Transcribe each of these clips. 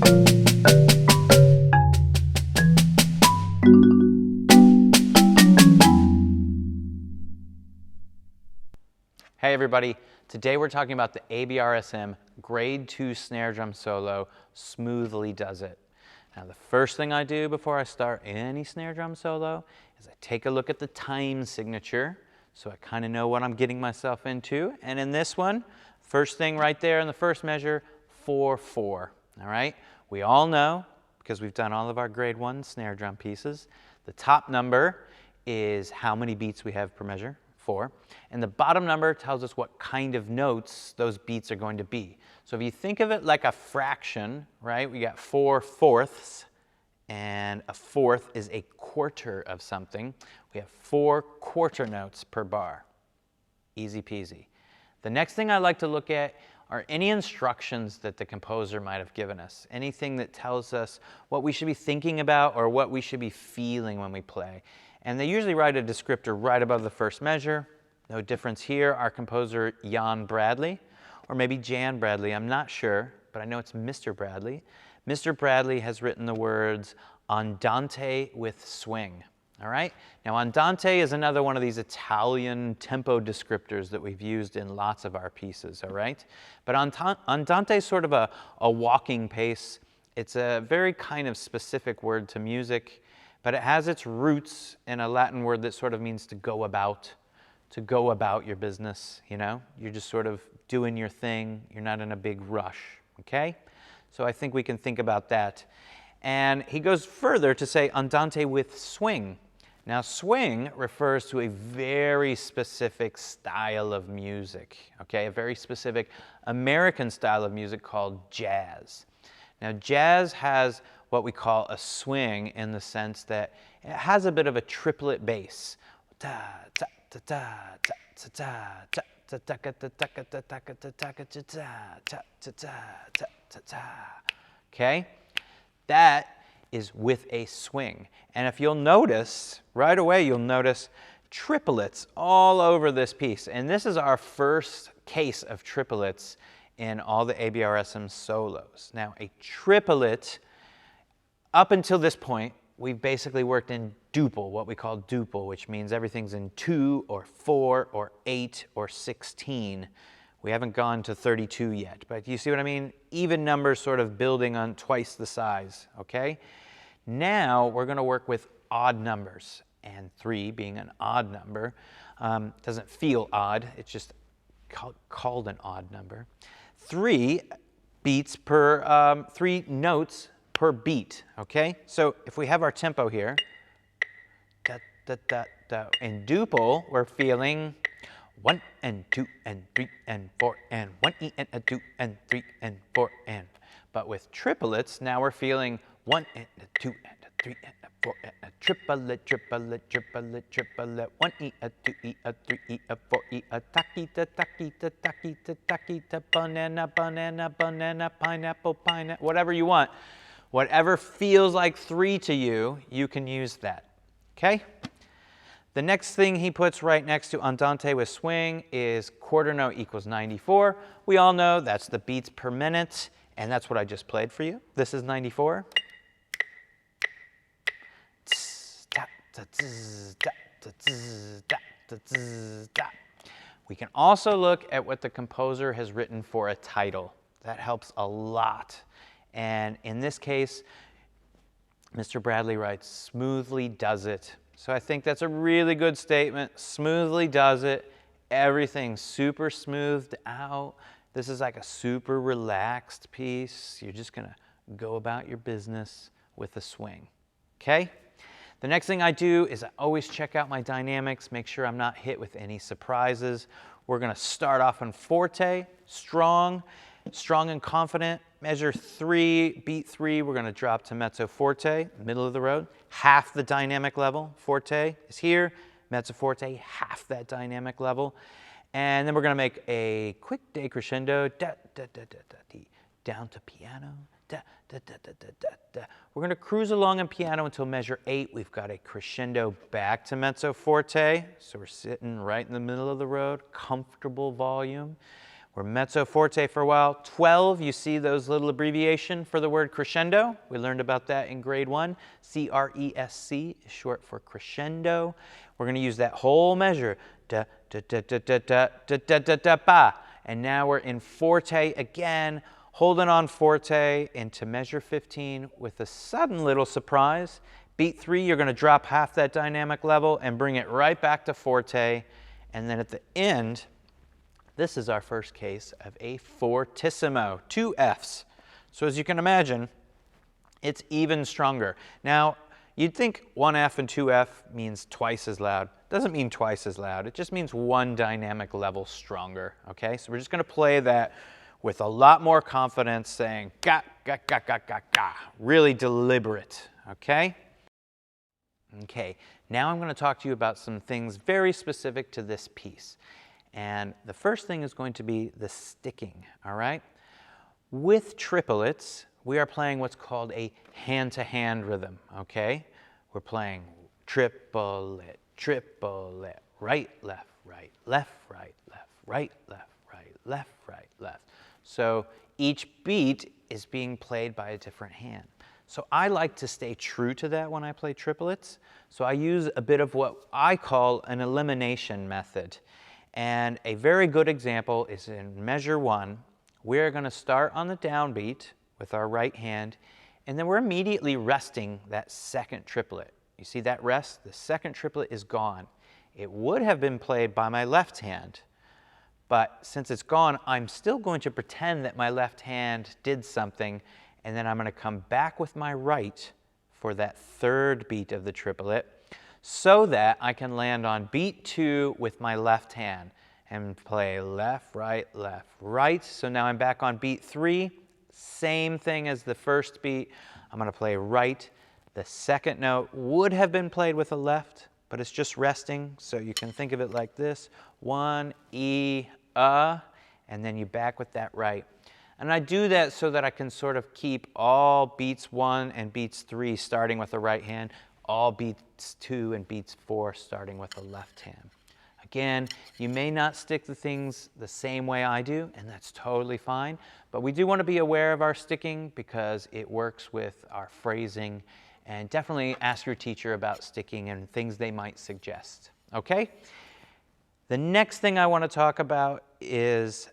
Hey everybody, today we're talking about the ABRSM Grade 2 snare drum solo, Smoothly Does It. Now the first thing I do before I start any snare drum solo is I take a look at the time signature so I kind of know what I'm getting myself into. And in this one, first thing right there in the first measure, 4-4, all right? We all know, because we've done all of our grade 1 snare drum pieces, the top number is how many beats we have per measure, 4, and the bottom number tells us what kind of notes those beats are going to be. So if you think of it like a fraction, right, we got 4/4, and a fourth is a quarter of something. We have 4 quarter notes per bar. Easy peasy. The next thing I like to look at are any instructions that the composer might have given us, anything that tells us what we should be thinking about or what we should be feeling when we play. And they usually write a descriptor right above the first measure. No difference here. Our composer, Jan Bradley, or maybe Jan Bradley, I'm not sure, but I know it's Mr. Bradley. Mr. Bradley has written the words andante with swing. All right? Now, andante is another one of these Italian tempo descriptors that we've used in lots of our pieces, all right? But andante is sort of a walking pace. It's a very kind of specific word to music, but it has its roots in a Latin word that sort of means to go about your business, you know? You're just sort of doing your thing. You're not in a big rush, okay? So I think we can think about that. And he goes further to say andante with swing. Now, swing refers to a very specific style of music, okay? A very specific American style of music called jazz. Now, jazz has what we call a swing in the sense that it has a bit of a triplet bass. Okay? That is with a swing. And if you'll notice, right away you'll notice triplets all over this piece. And this is our first case of triplets in all the ABRSM solos. Now, a triplet, up until this point, we've basically worked in duple, what we call duple, which means everything's in 2 or 4 or 8 or 16. We haven't gone to 32 yet, but you see what I mean? Even numbers sort of building on twice the size, okay? Now we're going to work with odd numbers, and 3 being an odd number doesn't feel odd. It's just called an odd number. 3 beats per 3 notes per beat, okay? So if we have our tempo here, da, da, da, da. In duple, we're feeling 1 and 2 and 3 and 4 and 1 E and a 2 and 3 and 4 and. But with triplets, now we're feeling 1 and a 2 and a 3 and a 4 and a triplet, triplet, triplet, triplet, 1 E, a 2 E, a 3 E, a 4 E, a taquita, taquita, taquita, taquita, banana, banana, banana, pineapple, pineapple, whatever you want. Whatever feels like 3 to you, you can use that, okay? The next thing he puts right next to andante with swing is quarter note equals 94. We all know that's the beats per minute, and that's what I just played for you. This is 94. We can also look at what the composer has written for a title. That helps a lot. And in this case, Mr. Bradley writes, smoothly does it. So I think that's a really good statement. Smoothly does it. Everything's super smoothed out. This is like a super relaxed piece. You're just going to go about your business with a swing. Okay? The next thing I do is I always check out my dynamics, make sure I'm not hit with any surprises. We're going to start off on forte, strong and confident. Measure 3, beat 3, we're going to drop to mezzo forte, middle of the road. Half the dynamic level, forte is here, mezzo forte, half that dynamic level. And then we're going to make a quick decrescendo, da, da, da, da, da, dee, down to piano, da, da, da, da, da, da, da. We're going to cruise along in piano until measure 8. We've got a crescendo back to mezzo forte, so we're sitting right in the middle of the road, comfortable volume. We're mezzo forte for a while. 12, you see those little abbreviation for the word crescendo. We learned about that in grade 1. C-R-E-S-C is short for crescendo. We're going to use that whole measure. Da, da, da, da, da, da, da, da, da, da, ba. And now we're in forte again, holding on forte into measure 15 with a sudden little surprise. Beat 3, you're going to drop half that dynamic level and bring it right back to forte. And then at the end, this is our first case of a fortissimo, 2 Fs. So as you can imagine, it's even stronger. Now, you'd think 1 F and 2 F means twice as loud. Doesn't mean twice as loud. It just means 1 dynamic level stronger, okay? So we're just going to play that with a lot more confidence, saying ga, ga, ga, ga, ga, ga. Really deliberate, okay? Okay, now I'm going to talk to you about some things very specific to this piece. And the first thing is going to be the sticking, all right? With triplets, we are playing what's called a hand-to-hand rhythm, okay? We're playing triplet, triplet, right, left, right, left, right, left, right, left, right, left, right, left. So each beat is being played by a different hand. So I like to stay true to that when I play triplets. So I use a bit of what I call an elimination method. And a very good example is in measure 1. We're going to start on the downbeat with our right hand, and then we're immediately resting that second triplet. You see that rest? The second triplet is gone. It would have been played by my left hand, but since it's gone, I'm still going to pretend that my left hand did something, and then I'm going to come back with my right for that third beat of the triplet, so that I can land on beat 2 with my left hand and play left, right, left, right. So now I'm back on beat 3, same thing as the first beat. I'm going to play right. The second note would have been played with a left, but it's just resting, so you can think of it like this. 1, E, and then you back with that right. And I do that so that I can sort of keep all beats 1 and beats 3 starting with the right hand, all beats 2 and beats 4 starting with the left hand. Again, you may not stick the things the same way I do, and that's totally fine, but we do want to be aware of our sticking because it works with our phrasing, and definitely ask your teacher about sticking and things they might suggest, okay? The next thing I want to talk about is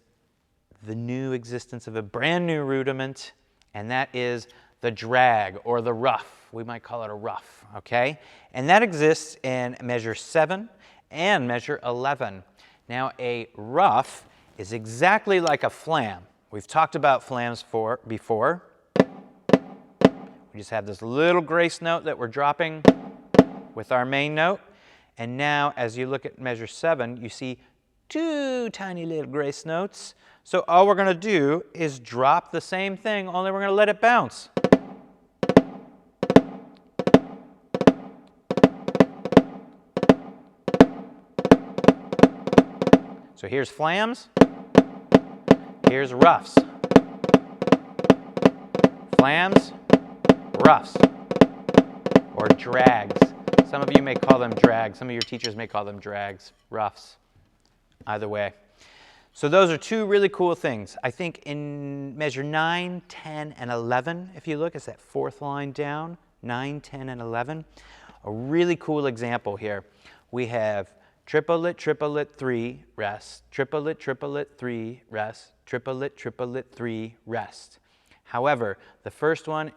the new existence of a brand new rudiment, and that is the drag or the ruff. We might call it a ruff, okay? And that exists in measure 7 and measure 11. Now, a ruff is exactly like a flam. We've talked about flams before. We just have this little grace note that we're dropping with our main note. And now, as you look at measure 7, you see 2 tiny little grace notes. So all we're going to do is drop the same thing, only we're going to let it bounce. So here's flams, here's ruffs. Flams, ruffs, or drags. Some of you may call them drags. Some of your teachers may call them drags, ruffs, either way. So those are 2 really cool things. I think in measure 9, 10, and 11, if you look, it's that 4th line down, 9, 10, and 11. A really cool example here. We have triplet, triplet, 3, rest, triplet, triplet, 3, rest, triplet, triplet, 3, rest. However, the first one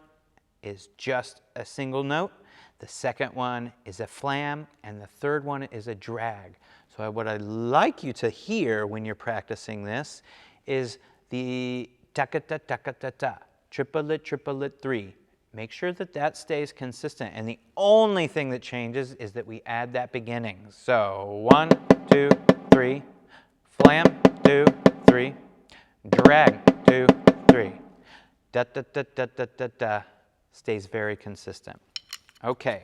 is just a single note, the second one is a flam, and the third one is a drag. So what I'd like you to hear when you're practicing this is the ta-ka-ta-ta-ka-ta-ta, triplet, triplet, 3. Make sure that that stays consistent, and the only thing that changes is that we add that beginning. So 1, 2, 3, flam, 2, 3, drag, 2, 3. Da-da-da-da-da-da-da. Stays very consistent. Okay,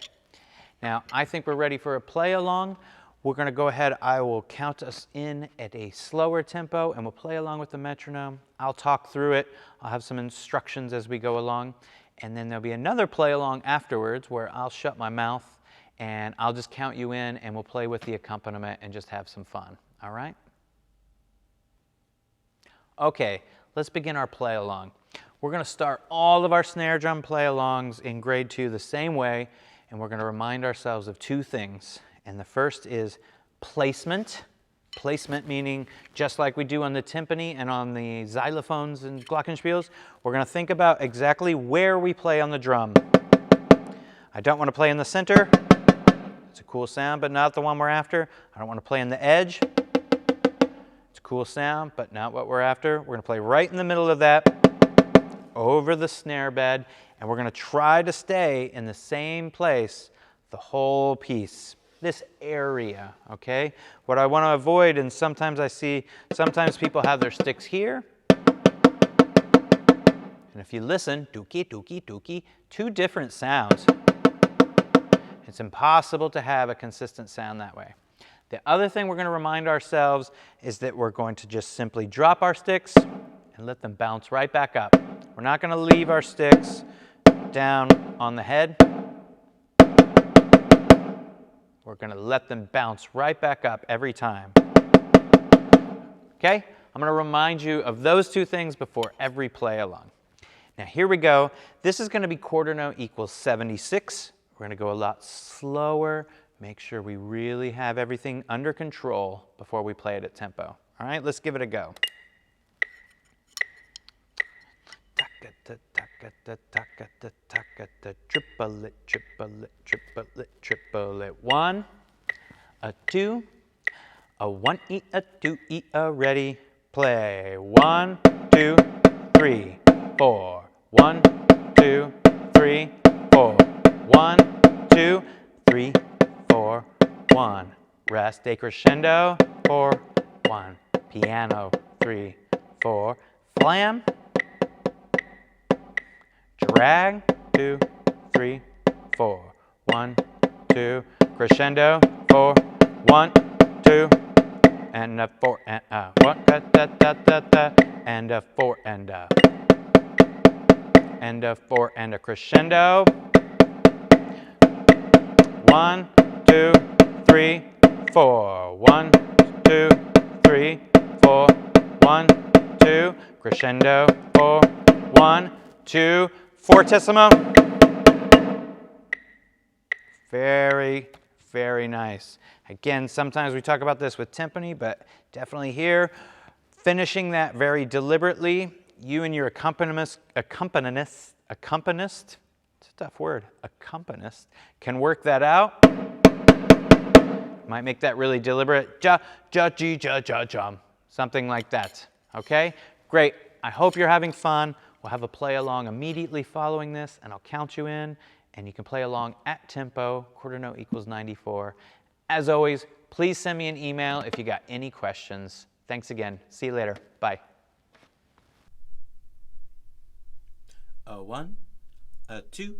now I think we're ready for a play along. We're going to go ahead, I will count us in at a slower tempo and we'll play along with the metronome. I'll talk through it. I'll have some instructions as we go along. And then there'll be another play along afterwards where I'll shut my mouth and I'll just count you in and we'll play with the accompaniment and just have some fun. All right? Okay, let's begin our play along. We're going to start all of our snare drum play alongs in grade 2 the same way, and we're going to remind ourselves of two things. And the first is placement. Placement meaning just like we do on the timpani and on the xylophones and glockenspiels, we're going to think about exactly where we play on the drum. I don't want to play in the center. It's a cool sound, but not the one we're after. I don't want to play in the edge. It's a cool sound, but not what we're after. We're going to play right in the middle of that, over the snare bed, and we're going to try to stay in the same place the whole piece. This area, okay? What I want to avoid, and sometimes I see, sometimes people have their sticks here. And if you listen, dookie, dookie, dookie, two different sounds. It's impossible to have a consistent sound that way. The other thing we're going to remind ourselves is that we're going to just simply drop our sticks and let them bounce right back up. We're not going to leave our sticks down on the head. We're going to let them bounce right back up every time. Okay? I'm going to remind you of those two things before every play along. Now here we go. This is going to be quarter note equals 76. We're going to go a lot slower. Make sure we really have everything under control before we play it at tempo. All right, let's give it a go. Triplet, triplet, triplet, triplet. 1, a 2, a 1 E, a 2 E, a ready, play. 1, 2, 3, 4. 1, 2, 3, 4. 1, 2, 3, 4. 1. Rest, decrescendo. 4, 1. Piano. 3, 4. Flam. Drag, 2, 3, 4. 1, 2, crescendo, 4, 1, 2, and a 4, and a 1, da, da, da, da, da, and a 4, and a 4, and a crescendo. 1, 2, 3, 4. 1, 2, 3, 4. 1, 2, crescendo, 4, 1, 2, fortissimo. Very, very nice. Again, sometimes we talk about this with timpani, but definitely here, finishing that very deliberately. You and your accompanist, it's a tough word, accompanist, can work that out. Might make that really deliberate, ja, ja, ji, ja, ja, jum, something like that, okay? Great, I hope you're having fun. We'll have a play along immediately following this, and I'll count you in, and you can play along at tempo, quarter note equals 94. As always, please send me an email if you got any questions. Thanks again. See you later. Bye. A 1, a 2,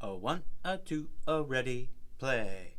a 1, a 2, a ready, play.